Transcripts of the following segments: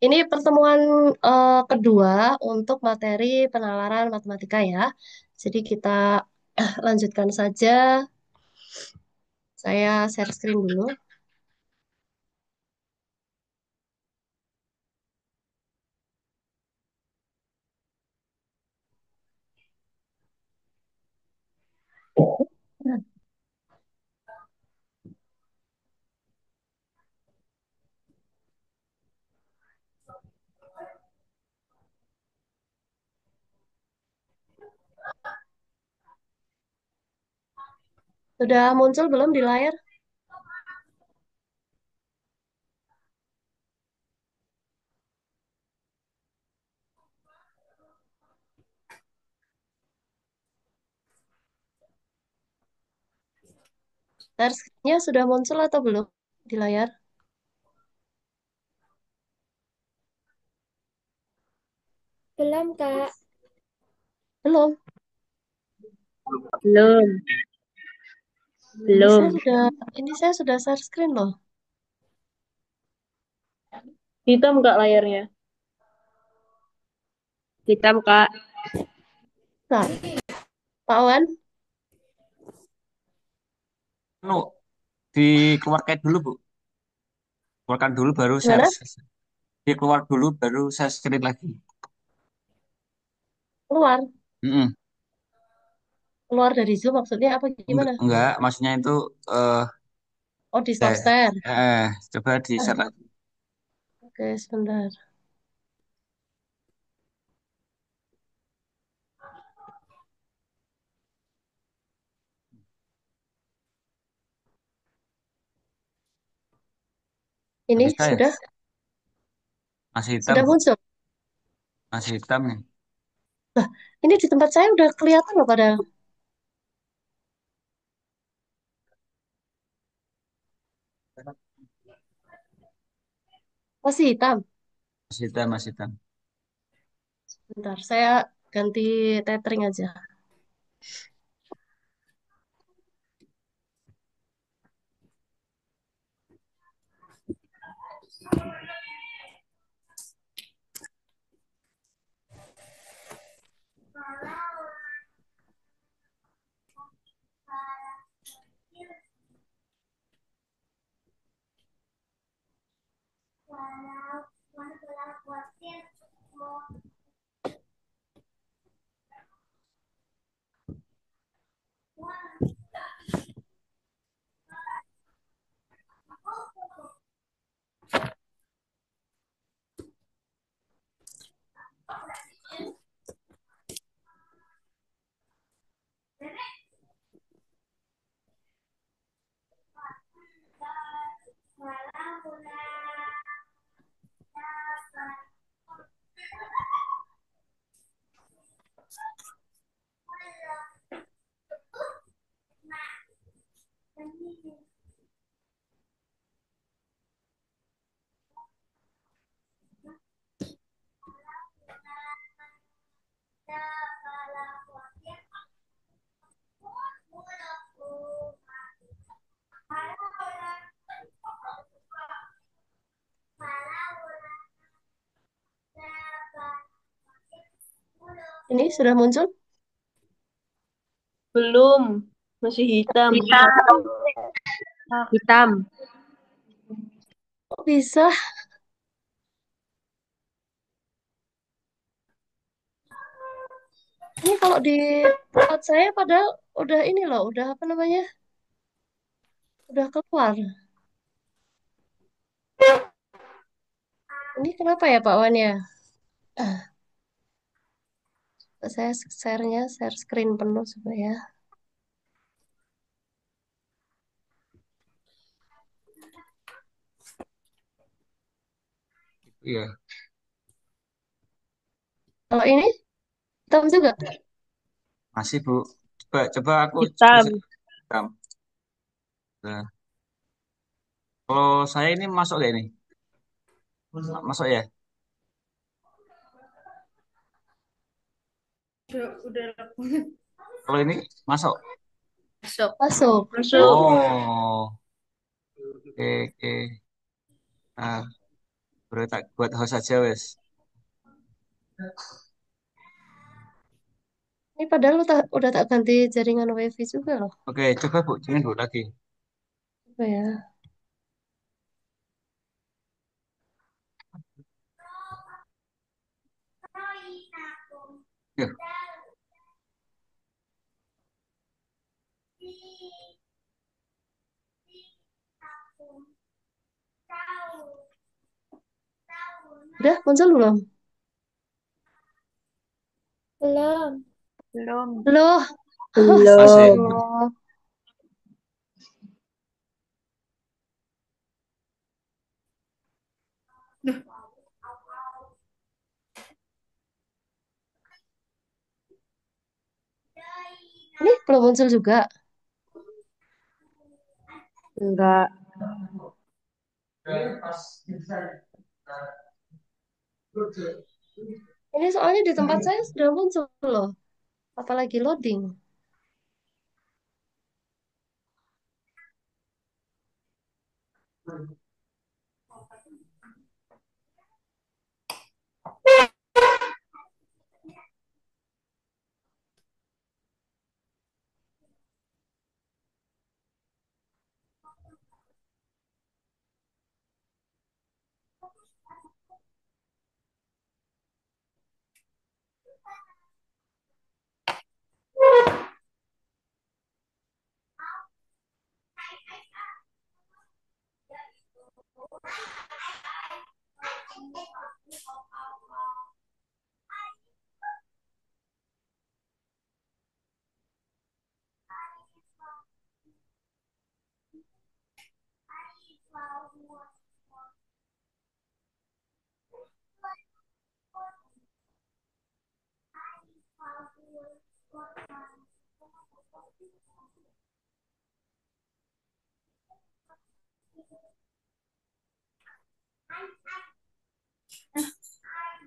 Ini pertemuan kedua untuk materi penalaran matematika ya. Jadi kita lanjutkan saja. Saya share screen dulu. Sudah muncul belum di layar? Share screen-nya sudah muncul atau belum di layar? Belum, Kak. Belum. Belum, Ini saya belum. sudah ini saya sudah share screen loh. Hitam, Kak, layarnya. Hitam, Kak. Nah, Pak Wan, Nu, dikeluarkan dulu, Bu. Keluarkan dulu baru share. gimana? Dikeluar dulu baru share screen lagi. Keluar. Mm-mm. Keluar dari Zoom maksudnya apa Enggak, gimana? enggak, maksudnya itu eh Oh, di stop eh, share. coba di share lagi. Oke, sebentar. Nggak Ini bisa ya? sudah Masih hitam, sudah Bu. muncul. Masih hitam nih. Lah, ini di tempat saya udah kelihatan loh padahal. Masih hitam. Masih hitam, masih hitam. Bentar, saya ganti tethering aja. Ini sudah muncul? Belum. Masih hitam. Hitam. Kok bisa? Ini kalau di tempat saya padahal udah ini loh, udah apa namanya? Udah keluar. Ini kenapa ya Pak Wan ya? Ah, saya share-nya, share screen penuh supaya. Iya, Kalau ini hitam juga. masih, Bu. Coba aku Hitam. bisa hitam. Nah, kalau saya ini masuk gak ini? Masuk ya? Udah. Kalau ini masuk. Masuk. Masuk. Masuk. Oh, oke, oke. Nah, Boleh tak buat host aja wes. Ini padahal udah tak ganti jaringan WiFi juga loh. Oke, coba Bu, jangan Bu lagi. Apa ya? Yuk. Udah muncul belum? Belum. Belum. Loh, Masih. Belum. astagfirullah. Ini belum muncul juga. Enggak. Ini soalnya di tempat saya sudah muncul loh. Apalagi loading.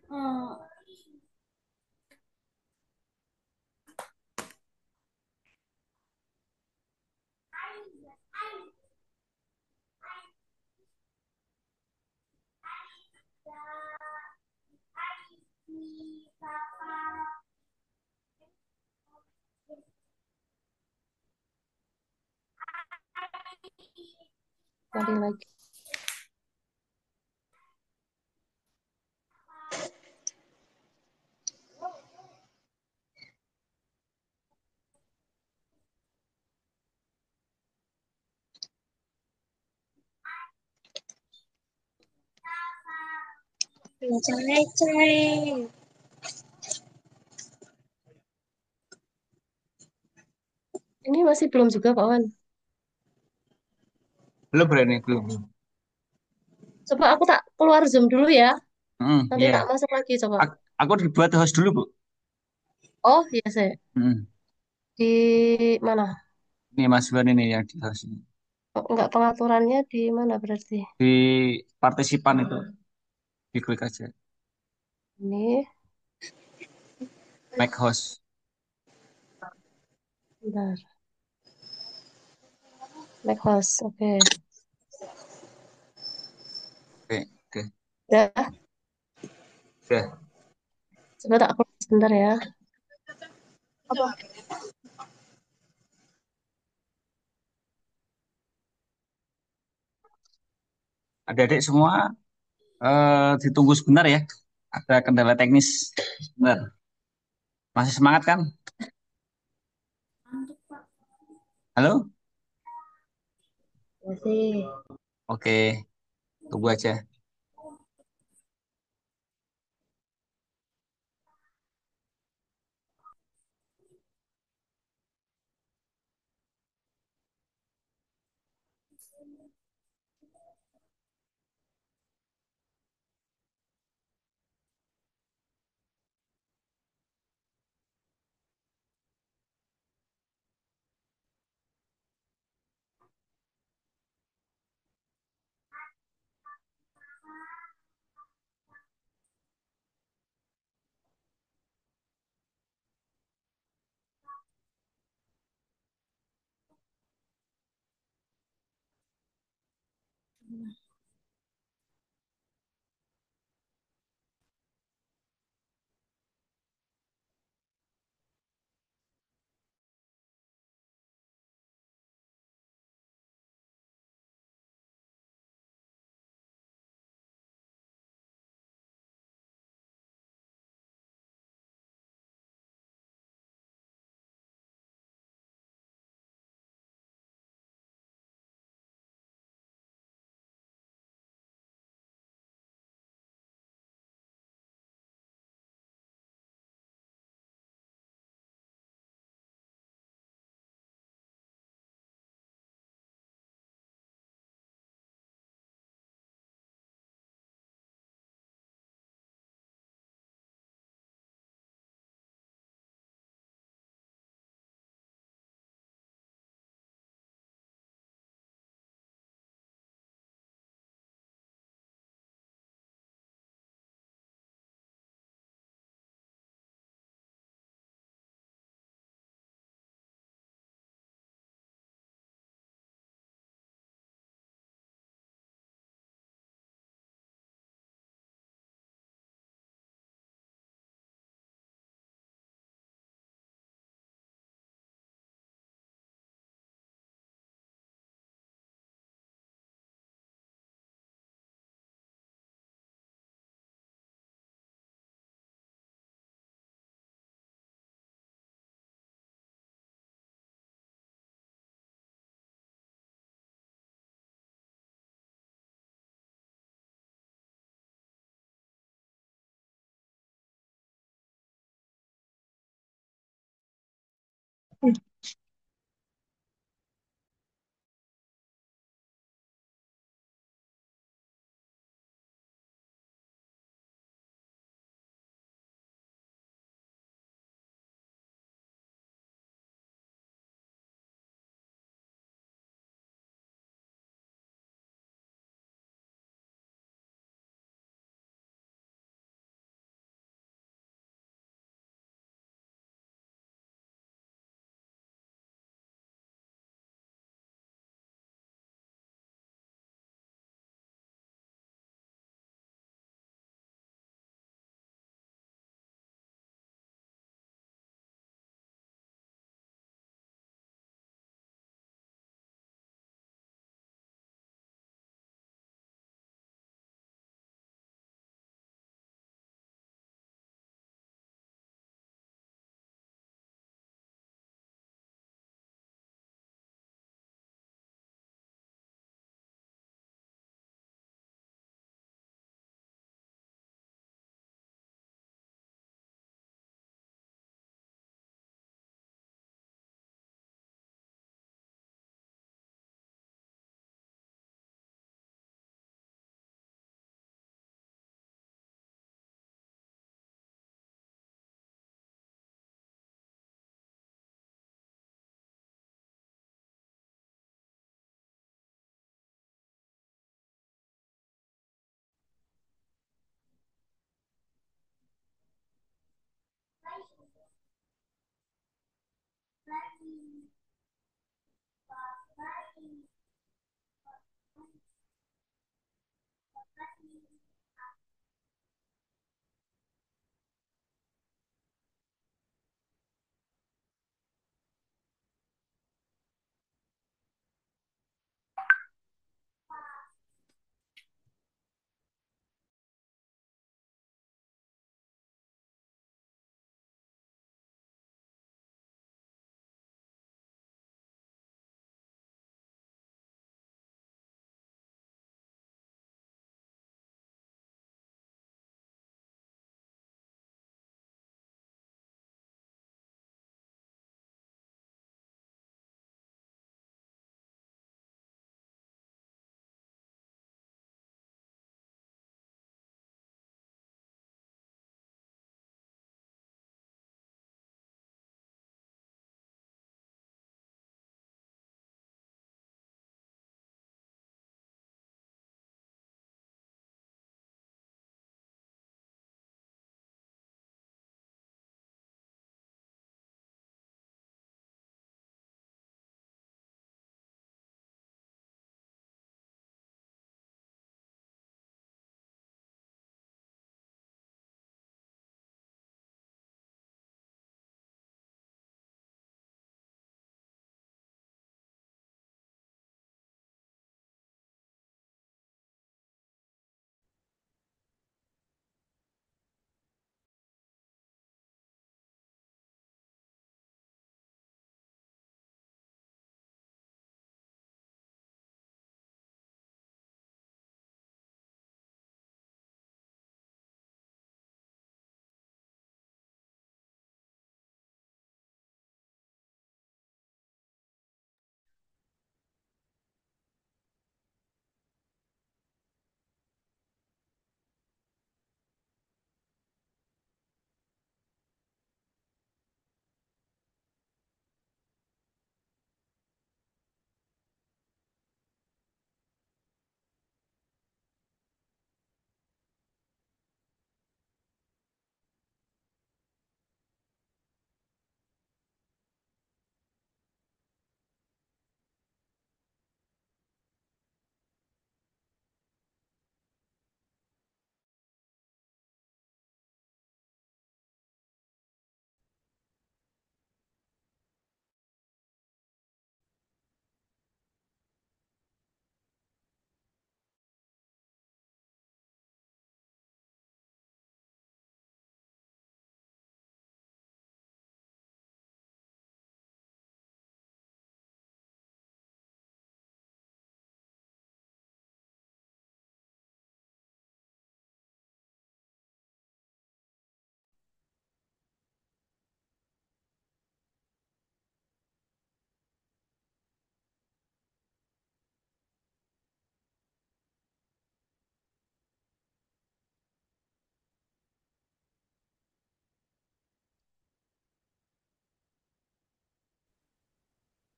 Hmm. Kembali lagi. Ceng-ceng. Ini masih belum juga Pak Wan. Belum berani, belum. Coba aku tak keluar Zoom dulu ya. Nanti Iya. tak masuk lagi coba. Aku dibuat host dulu, Bu. Oh, iya saya. Mm. Di mana? Ini Mas Wan ini yang di host ini. Oh, enggak pengaturannya di mana berarti? Di partisipan itu, diklik aja. Ini, Make host. bentar. Make host. Oke. Oke, oke. Udah. Udah. Coba tak keluar sebentar ya. Apa? Adik-adik semua ditunggu sebentar ya. Ada kendala teknis. Sebentar. Masih semangat kan? Halo? Masih. Oke, tunggu aja.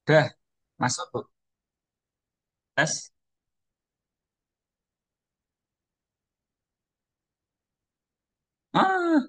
Udah, masuk tuh. Tes. Ah,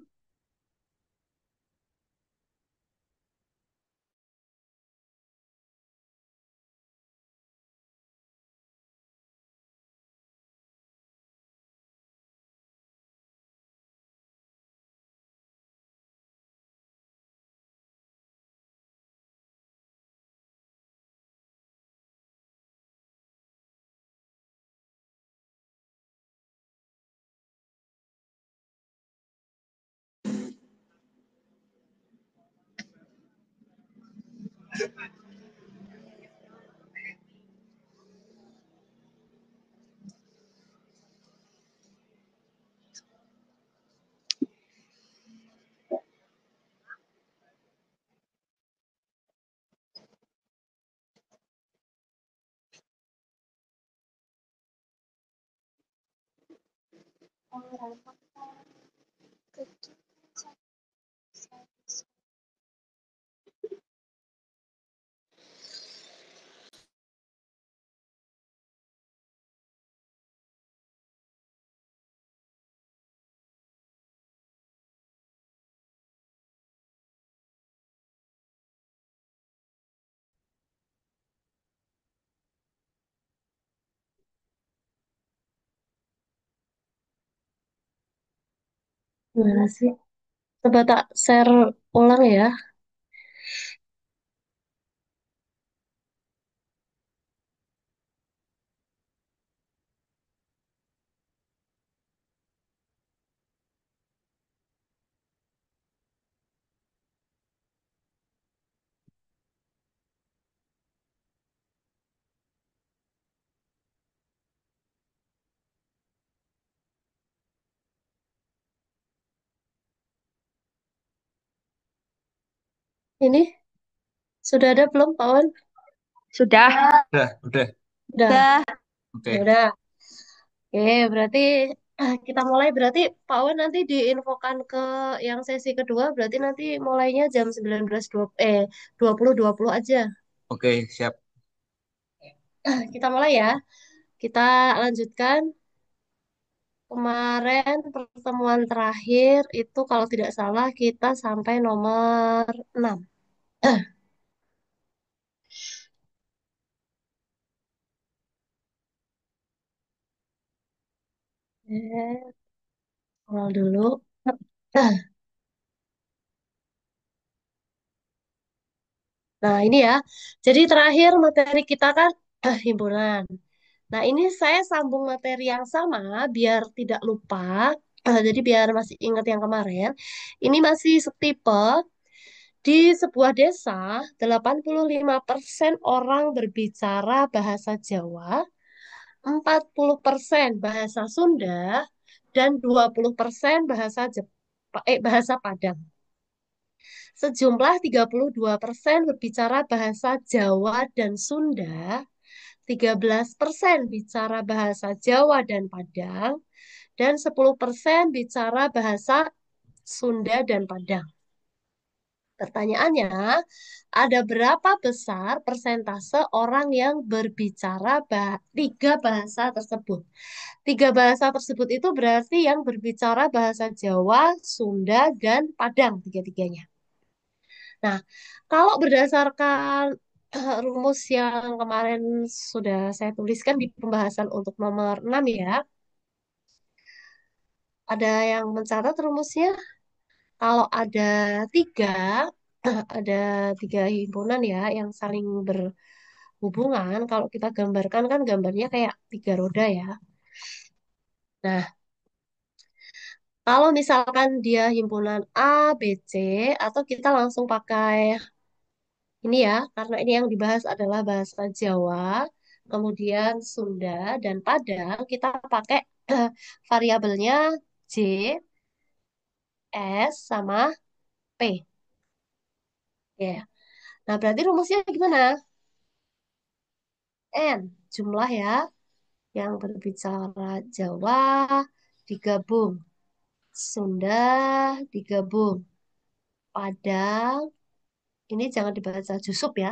Gimana sih? Coba tak share ulang ya. Ini sudah ada belum, Pak Wan? Sudah. udah. Udah. Udah. Ya Oke, udah. Oke, berarti kita mulai. Berarti Pak Wan nanti diinfokan ke yang sesi kedua. Berarti nanti mulainya jam 20.20 aja. oke, siap. Kita mulai ya. Kita lanjutkan. Kemarin pertemuan terakhir itu kalau tidak salah kita sampai nomor 6. Awal dulu. Nah, ini ya. Jadi terakhir materi kita kan himpunan. Nah, ini saya sambung materi yang sama biar tidak lupa. Jadi biar masih ingat yang kemarin. Ini masih setipe di sebuah desa, 85% orang berbicara bahasa Jawa, 40% bahasa Sunda, dan 20% bahasa Padang. Sejumlah 32% berbicara bahasa Jawa dan Sunda, 13% bicara bahasa Jawa dan Padang, dan 10% bicara bahasa Sunda dan Padang. Pertanyaannya, ada berapa besar persentase orang yang berbicara tiga bahasa tersebut? Tiga bahasa tersebut itu berarti yang berbicara bahasa Jawa, Sunda, dan Padang, tiga-tiganya. Nah, kalau berdasarkan rumus yang kemarin sudah saya tuliskan di pembahasan untuk nomor 6 ya, ada yang mencatat rumusnya. Kalau ada tiga, ada tiga himpunan ya yang saling berhubungan. Kalau kita gambarkan kan gambarnya kayak tiga roda ya. Nah, kalau misalkan dia himpunan A, B, C, atau kita langsung pakai ini ya, karena ini yang dibahas adalah bahasa Jawa, kemudian Sunda, dan Padang, kita pakai variabelnya J, S, sama P. Ya. Nah, berarti rumusnya gimana? N, jumlah ya, yang berbicara Jawa digabung, Sunda digabung, Padang, ini jangan dibaca Jusup ya,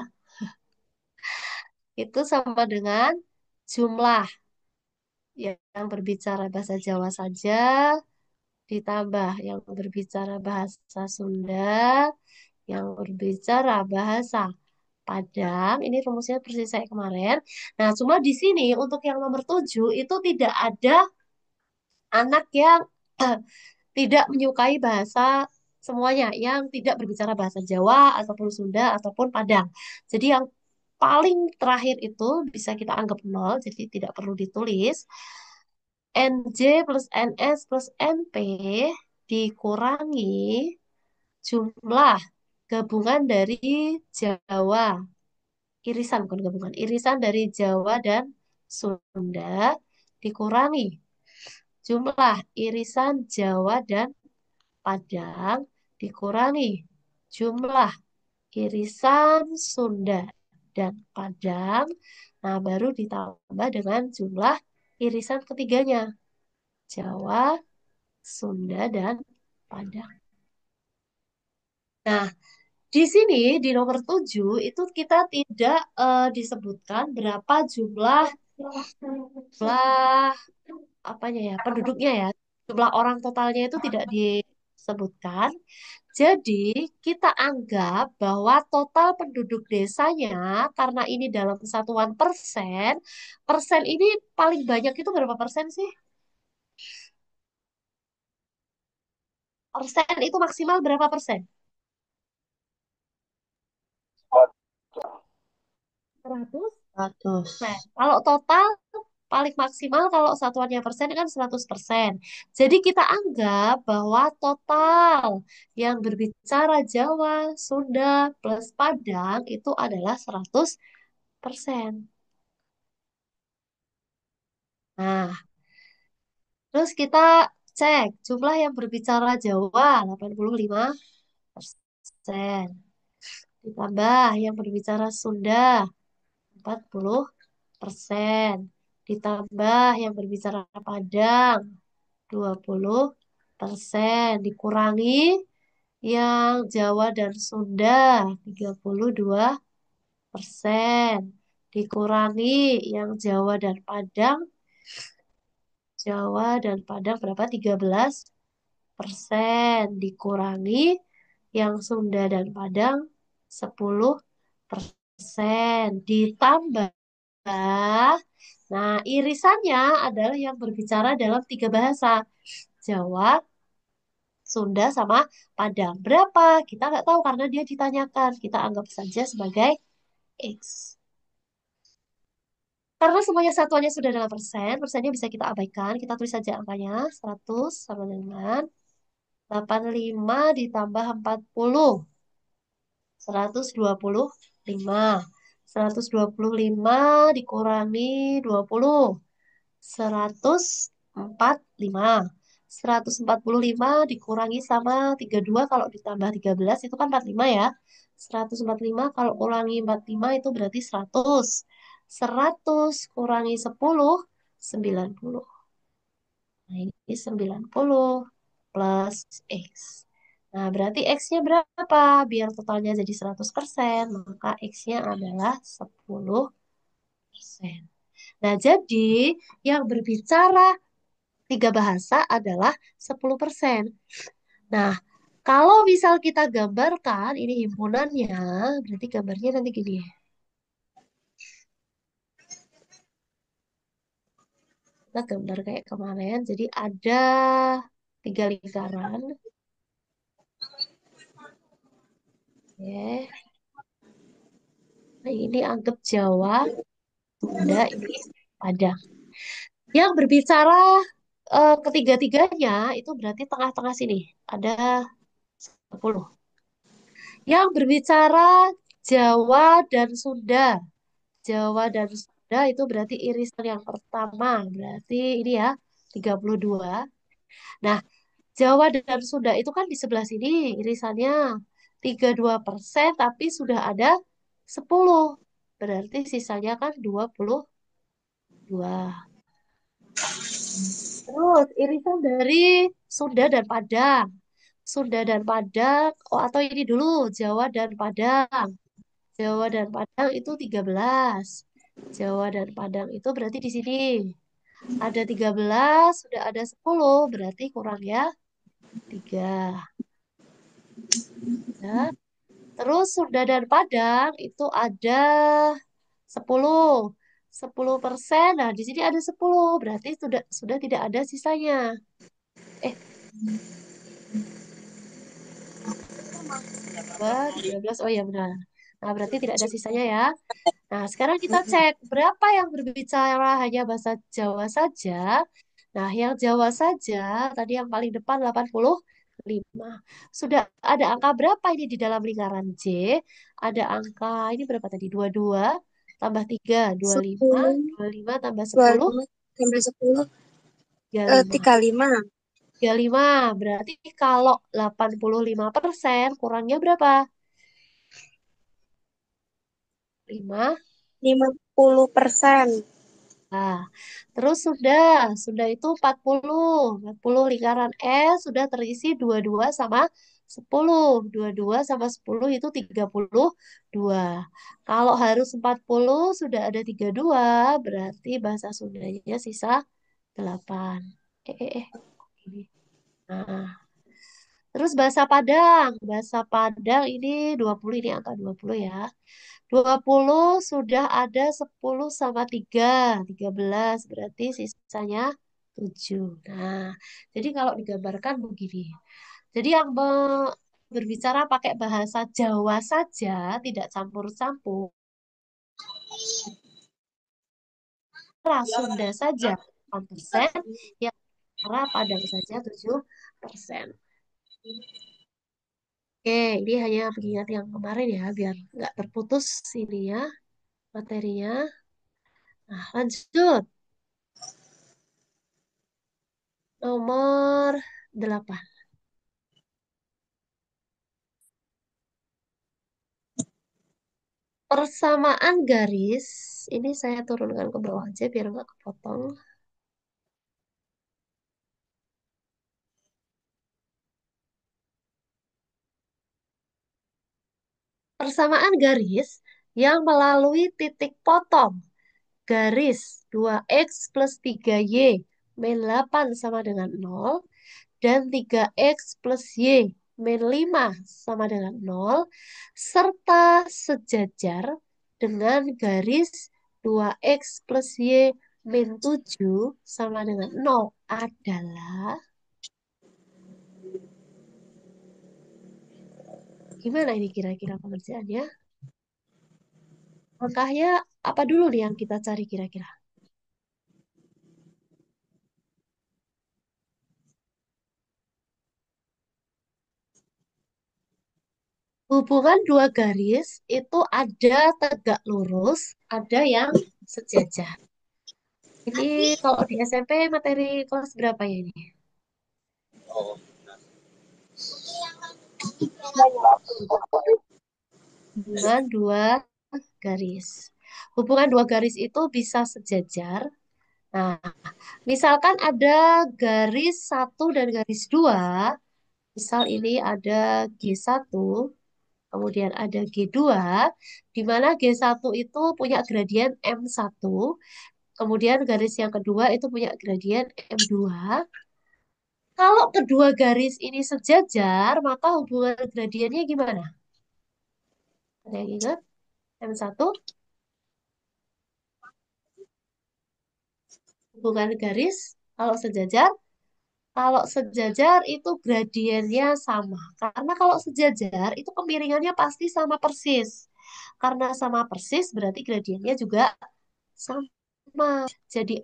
itu sama dengan jumlah yang berbicara bahasa Jawa saja ditambah yang berbicara bahasa Sunda, yang berbicara bahasa Padang. Ini rumusnya persis saya kemarin. Nah, cuma di sini untuk yang nomor 7 itu tidak ada anak yang tidak menyukai bahasa semuanya, yang tidak berbicara bahasa Jawa ataupun Sunda ataupun Padang. Jadi yang paling terakhir itu bisa kita anggap nol, jadi tidak perlu ditulis. NJ plus NS plus NP dikurangi jumlah gabungan dari Jawa. Irisan, bukan gabungan. Irisan dari Jawa dan Sunda dikurangi jumlah irisan Jawa dan Padang dikurangi jumlah irisan Sunda dan Padang. Nah, baru ditambah dengan jumlah irisan ketiganya. Jawa, Sunda, dan Padang. Nah, di sini di nomor 7 itu kita tidak disebutkan berapa jumlah apanya ya, penduduknya ya. Jumlah orang totalnya itu tidak disebutkan. Jadi, kita anggap bahwa total penduduk desanya, karena ini dalam satuan persen, persen ini paling banyak itu berapa persen sih? Persen itu maksimal berapa persen? 100 persen. 100. Kalau total, paling maksimal kalau satuannya persen kan 100%. Jadi kita anggap bahwa total yang berbicara Jawa, Sunda, plus Padang itu adalah 100%. Nah, terus kita cek jumlah yang berbicara Jawa 85%. Ditambah yang berbicara Sunda 40%. Ditambah yang berbicara Padang 20%. Dikurangi yang Jawa dan Sunda 32%. Dikurangi yang Jawa dan Padang berapa? 13%. Dikurangi yang Sunda dan Padang 10%. Ditambah, nah irisannya adalah yang berbicara dalam tiga bahasa. Jawa, Sunda, sama Padang. Berapa? Kita nggak tahu karena dia ditanyakan. Kita anggap saja sebagai X. Karena semuanya satuannya sudah dalam persen, persennya bisa kita abaikan. Kita tulis saja angkanya. 100 sama dengan 85 ditambah 40. 125. 125 dikurangi 20. 145. 145 dikurangi sama 32 kalau ditambah 13 itu kan 45 ya. 145 kalau kurangi 45 itu berarti 100. 100 kurangi 10, 90. Nah, ini 90 plus X. Nah, berarti X-nya berapa? Biar totalnya jadi 100%, maka X-nya adalah 10%. Nah, jadi yang berbicara tiga bahasa adalah 10%. Nah, kalau misal kita gambarkan, ini himpunannya, berarti gambarnya nanti gini. Kita gambar kayak kemarin, jadi ada tiga lingkaran. Oke. Nah, ini anggap Jawa, Sunda, ini Padang. Yang berbicara ketiga-tiganya itu berarti tengah-tengah sini. Ada 10. Yang berbicara Jawa dan Sunda. Jawa dan Sunda itu berarti irisan yang pertama. Berarti ini ya 32. Nah, Jawa dan Sunda itu kan di sebelah sini irisannya 32%, tapi sudah ada 10. Berarti sisanya kan 22. Terus irisan dari Sunda dan Padang. Sunda dan Padang, oh atau ini dulu Jawa dan Padang. Jawa dan Padang itu 13. Jawa dan Padang itu berarti di sini ada 13, sudah ada 10, berarti kurang ya 3. Ya. Terus Sunda dan Padang itu ada 10. 10%. Nah, di sini ada 10, berarti sudah tidak ada sisanya. Eh, 12. Oh iya benar. Nah, berarti tidak ada sisanya ya. Nah, sekarang kita cek berapa yang berbicara hanya bahasa Jawa saja. Nah, yang Jawa saja tadi yang paling depan 85. Sudah ada angka berapa ini di dalam lingkaran J? Ada angka ini berapa tadi? 22 tambah 3, 25. 10, 25 tambah 10, 25 tambah 10, 35. 35. 35. Berarti kalau 85% kurangnya berapa? 5. 50%. Nah, terus sudah itu 40. 40 lingkaran S sudah terisi 22 sama 10. 22 sama 10 itu 32. Kalau harus 40 sudah ada 32, berarti bahasa Sundanya sisa 8. Kok gini? Nah, terus bahasa Padang. Bahasa Padang ini 20, ini angka 20 ya. 20 sudah ada 10 sama 3, 13 berarti sisanya 7. Nah, jadi kalau digambarkan begini. Jadi yang berbicara pakai bahasa Jawa saja, tidak campur-campur, Sunda saja 8%, yang arah Padang saja 7%. Oke, ini hanya pengingat yang kemarin ya, biar nggak terputus ini ya materinya. Nah, lanjut. Nomor 8. Persamaan garis. Ini saya turunkan ke bawah aja biar nggak kepotong. Persamaan garis yang melalui titik potong. Garis 2x plus 3y min 8 sama dengan 0. Dan 3x plus y min 5 sama dengan 0. Serta sejajar dengan garis 2x plus y min 7 sama dengan 0 adalah, gimana ini kira-kira pengerjaannya? Langkahnya apa dulu nih yang kita cari kira-kira? Hubungan dua garis itu ada tegak lurus, ada yang sejajar. Ini kalau di SMP materi kelas berapa ya ini? Hubungan dua garis. Hubungan dua garis itu bisa sejajar. Nah, misalkan ada garis satu dan garis dua. Misal ini ada G1, kemudian ada G2, di mana G1 itu punya gradien M1, kemudian garis yang kedua itu punya gradien M2. Kalau kedua garis ini sejajar, maka hubungan gradiennya gimana? Ada yang ingat? M1, hubungan garis, kalau sejajar. Kalau sejajar itu gradiennya sama. Karena kalau sejajar itu kemiringannya pasti sama persis. Karena sama persis berarti gradiennya juga sama. Jadi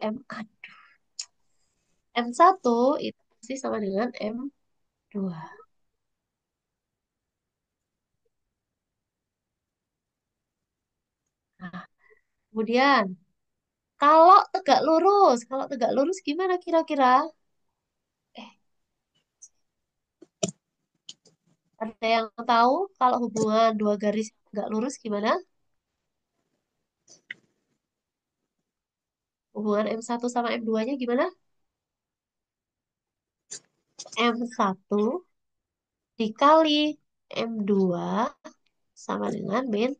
M1 itu pasti sama dengan M2. Nah, kemudian kalau tegak lurus gimana kira-kira? Eh, ada yang tahu kalau hubungan dua garis tegak lurus gimana? Hubungan M1 sama M2-nya gimana? M1 dikali M2 sama dengan min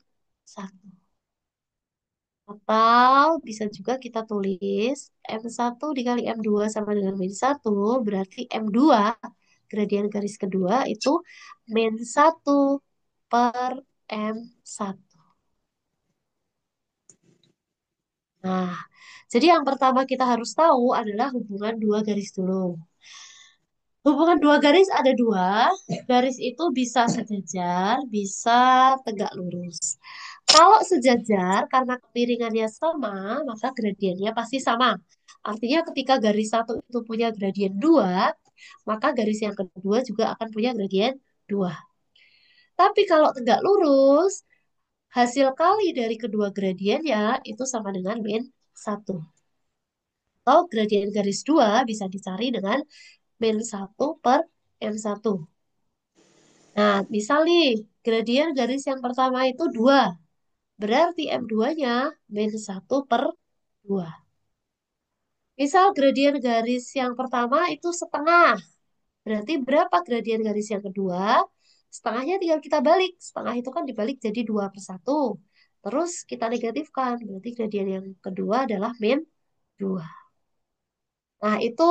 1. Atau bisa juga kita tulis M1 dikali M2 sama dengan min 1, berarti M2 gradien garis kedua itu min 1 per M1. Nah, jadi yang pertama kita harus tahu adalah hubungan dua garis dulu. Hubungan dua garis ada dua. Garis itu bisa sejajar, bisa tegak lurus. Kalau sejajar, karena kemiringannya sama, maka gradiennya pasti sama. Artinya ketika garis satu itu punya gradien 2, maka garis yang kedua juga akan punya gradien 2. Tapi kalau tegak lurus, hasil kali dari kedua gradiennya itu sama dengan min 1. Atau gradien garis 2 bisa dicari dengan min 1 per M1. Nah, misal nih, gradien garis yang pertama itu 2. Berarti M2-nya min 1 per 2. Misal gradien garis yang pertama itu setengah. Berarti berapa gradien garis yang kedua? Setengahnya tinggal kita balik. Setengah itu kan dibalik jadi 2/1. Terus kita negatifkan. Berarti gradien yang kedua adalah min 2. Nah, itu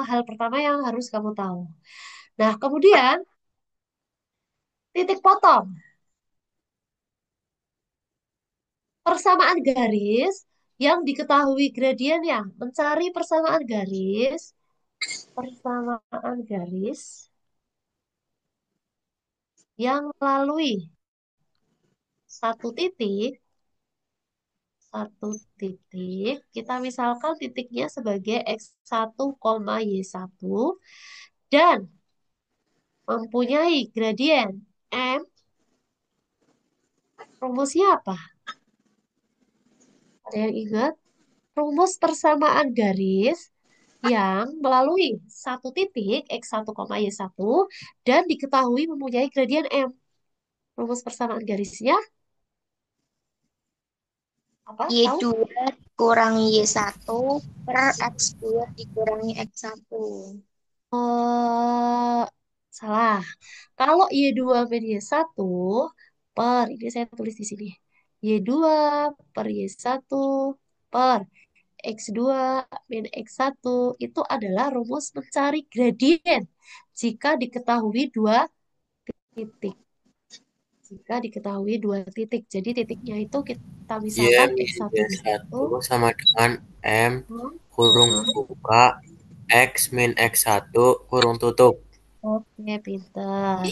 hal pertama yang harus kamu tahu. Nah, kemudian titik potong. Persamaan garis yang diketahui gradiennya. Mencari persamaan garis yang melalui satu titik, satu titik, kita misalkan titiknya sebagai X1, Y1 dan mempunyai gradien M, rumusnya apa? Ada yang ingat? Rumus persamaan garis yang melalui satu titik X1, Y1 dan diketahui mempunyai gradien M. Rumus persamaan garisnya apa? Tahu? Y2 dikurangi Y1 per X2 dikurangi X1. Eh, salah. Kalau Y2 min Y1 per, ini saya tulis di sini. Y2 per Y1 per X2 min X1 itu adalah rumus mencari gradien jika diketahui dua titik. Jika diketahui dua titik. Jadi titiknya itu kita Y misalkan min X1 Y1. Y1 sama dengan M kurung Hmm. buka X min X1 kurung tutup. Oke, pinter.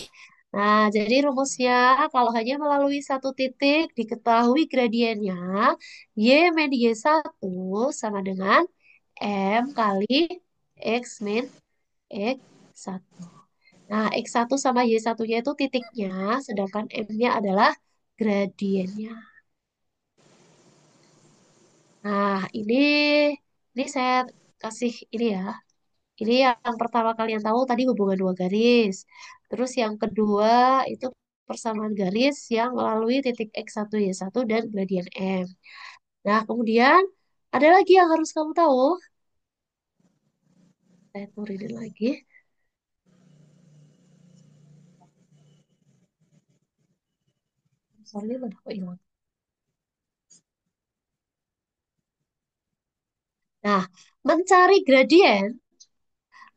Nah, jadi rumusnya kalau hanya melalui satu titik diketahui gradiennya Y min Y1 sama dengan M kali X min X1. Nah, X1 sama Y1-nya itu titiknya, sedangkan M-nya adalah gradiennya. Nah, ini saya kasih ini ya. Ini yang pertama kalian tahu tadi hubungan dua garis. Terus yang kedua itu persamaan garis yang melalui titik X1, Y1 dan gradien M. Nah, kemudian ada lagi yang harus kamu tahu. Saya turunin lagi. Soalnya udah kok hilang. Nah, mencari gradien.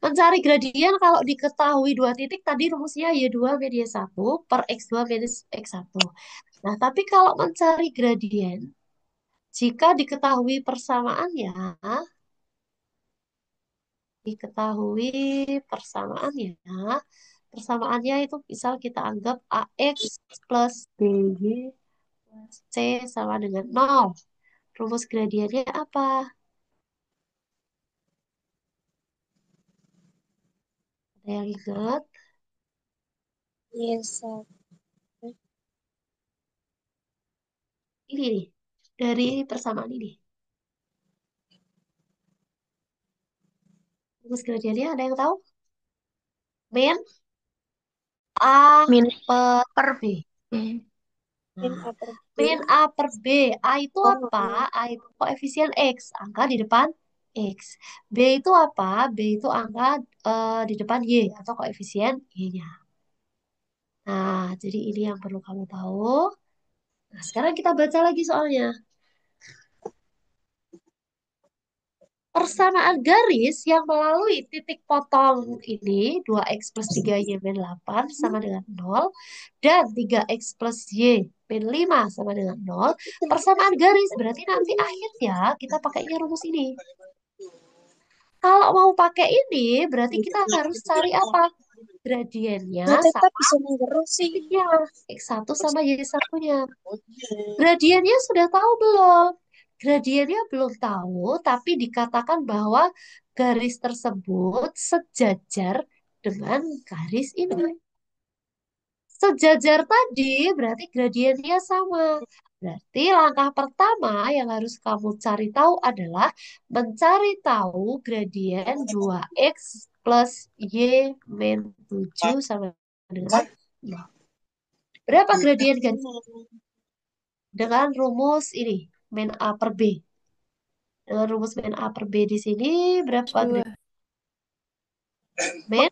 Mencari gradien kalau diketahui dua titik tadi rumusnya Y2 min Y1 per X2 minus X1. Nah, tapi kalau mencari gradien, jika diketahui persamaannya, persamaannya itu misal kita anggap AX plus BY plus C sama dengan 0. Rumus gradiennya apa? Ada yang ingat? Y1. Ini nih, dari persamaan ini. Rumus gradiennya ada yang tahu? Min A Min per per B. B. Min Nah, A per B. min A per B. A itu Oh, apa? A itu koefisien X, angka di depan X. B itu apa? B itu angka di depan Y atau koefisien Y-nya. Nah, jadi ini yang perlu kamu tahu. Nah, sekarang kita baca lagi soalnya. persamaan garis yang melalui titik potong ini 2x plus 3y min 8 sama dengan 0 dan 3x plus y min 5 sama dengan 0. Persamaan garis berarti nanti akhirnya kita pakainya rumus ini. Kalau mau pakai ini berarti kita harus cari apa? Gradiennya Nah, tetap sama bisa menggerus sih. titiknya x1 sama y1-nya. Gradiennya sudah tahu belum? Gradiennya belum tahu, tapi dikatakan bahwa garis tersebut sejajar dengan garis ini. Sejajar tadi berarti gradiennya sama. Berarti langkah pertama yang harus kamu cari tahu adalah mencari tahu gradien 2x plus y min 7 sama dengan 0. Berapa gradien garis? Dengan rumus ini, min A per B. Dengan rumus min A per B di sini berapa gradien? Min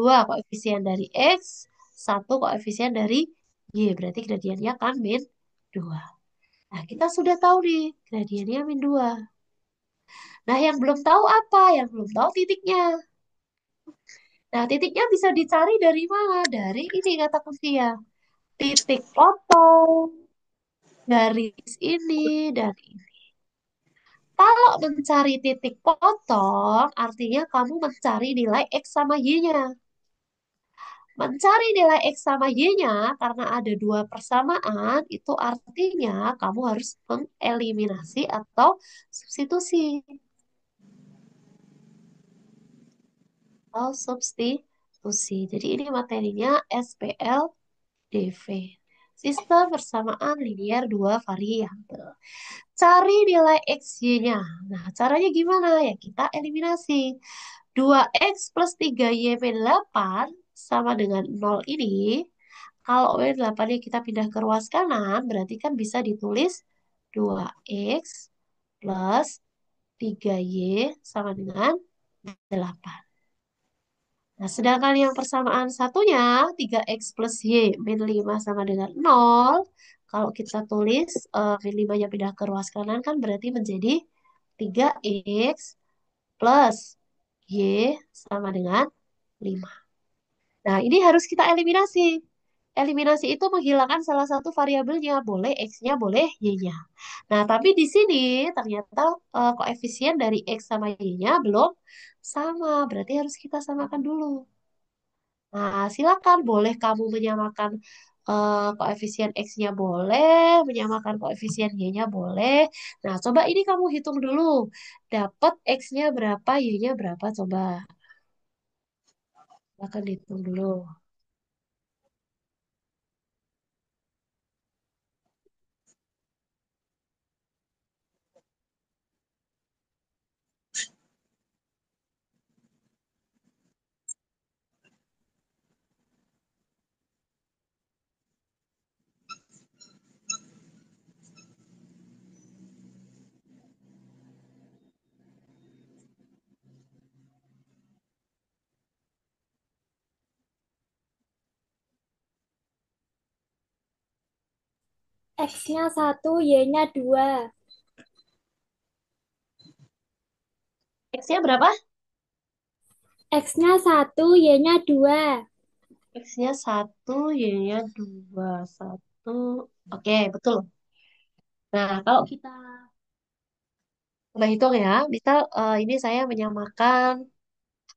2 koefisien dari X, 1 koefisien dari Y. Berarti gradiennya kan min 2. Nah, kita sudah tahu nih, gradiennya min 2. Nah, yang belum tahu apa? Yang belum tahu titiknya. Nah, titiknya bisa dicari dari mana? Dari ini kata kuncinya. Titik potong, garis ini, dan ini. Kalau mencari titik potong, artinya kamu mencari nilai X sama Y-nya. Mencari nilai X sama Y-nya, karena ada dua persamaan, itu artinya kamu harus mengeliminasi atau substitusi. Atau substitusi. Jadi ini materinya SPLDV. Sistem persamaan linear dua variabel. Cari nilai X-Y-nya. Nah, caranya gimana? Ya, kita eliminasi. 2x plus 3y min 8 sama dengan 0 ini. Kalau min 8-nya kita pindah ke ruas kanan, berarti kan bisa ditulis 2x plus 3y sama dengan 8. Nah, sedangkan yang persamaan satunya 3x plus y min 5 sama dengan 0. Kalau kita tulis min 5-nya pindah ke ruas kanan kan berarti menjadi 3x plus y sama dengan 5. Nah, ini harus kita eliminasi. Eliminasi itu menghilangkan salah satu variabelnya, boleh X-nya, boleh Y-nya. Nah, tapi di sini ternyata koefisien dari X sama Y-nya belum sama, berarti harus kita samakan dulu. Nah, silakan boleh kamu menyamakan koefisien X-nya boleh, menyamakan koefisien Y-nya boleh. Nah, coba ini kamu hitung dulu. Dapat X-nya berapa, Y-nya berapa, coba. Silakan dihitung dulu. X-nya 1, Y-nya 2. X-nya berapa? X-nya 1, Y-nya 2. X-nya 1, Y-nya 2. 1. Oke, betul. Nah, kalau kita coba hitung ya, misal ini saya menyamakan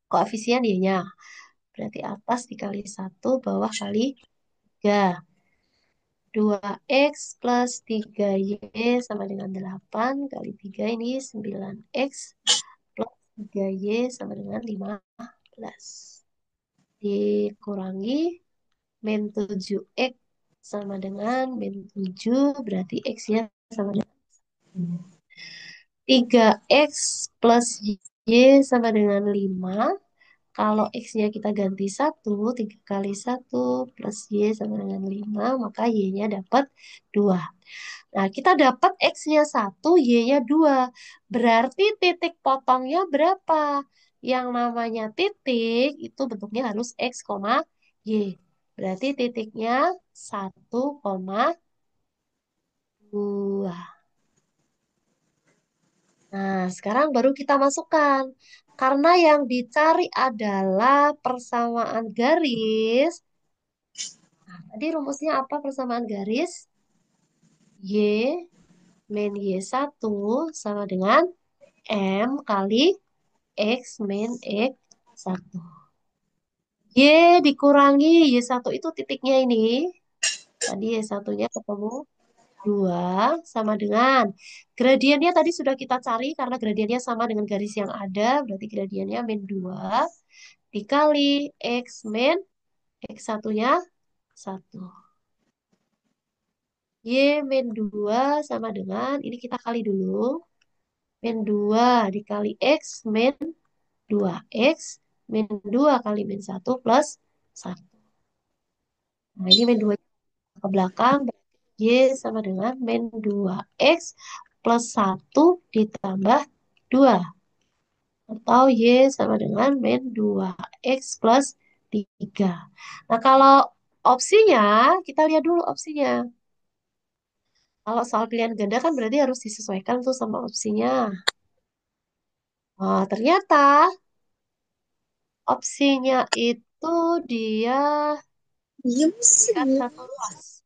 koefisien Y-nya. Berarti atas dikali 1, bawah kali 3. 2x plus 3y sama dengan 8 kali 3 ini 9x plus 3y sama dengan 15. Dikurangi min 7x sama dengan min 7 berarti x-nya sama dengan 3x plus y sama dengan 5. Kalau x-nya kita ganti 1, 3 kali 1 plus y sama dengan 5, maka y-nya dapat 2. Nah, kita dapat x-nya 1, y-nya 2. Berarti titik potongnya berapa? Yang namanya titik itu bentuknya harus x, y. Berarti titiknya 1,2. Nah, sekarang baru kita masukkan. Karena yang dicari adalah persamaan garis. Nah, tadi rumusnya apa persamaan garis? Y min Y1 sama dengan M kali X min X1. Y dikurangi Y1 itu titiknya ini. Tadi Y1-nya ketemu 2 sama dengan gradiennya tadi sudah kita cari karena gradiennya sama dengan garis yang ada. Berarti gradiennya min 2 dikali X min X1-nya 1. Y min 2 sama dengan, ini kita kali dulu. Min 2 dikali X min 2. X min 2 kali min 1 plus 1. Nah, ini min 2 ke belakang. Y sama dengan min 2X plus 1 ditambah 2. Atau Y sama dengan min 2X plus 3. Nah, kalau opsinya, kita lihat dulu opsinya. Kalau soal pilihan ganda kan berarti harus disesuaikan tuh sama opsinya. Nah, ternyata opsinya itu dia Diem lihat sih. satu ruas.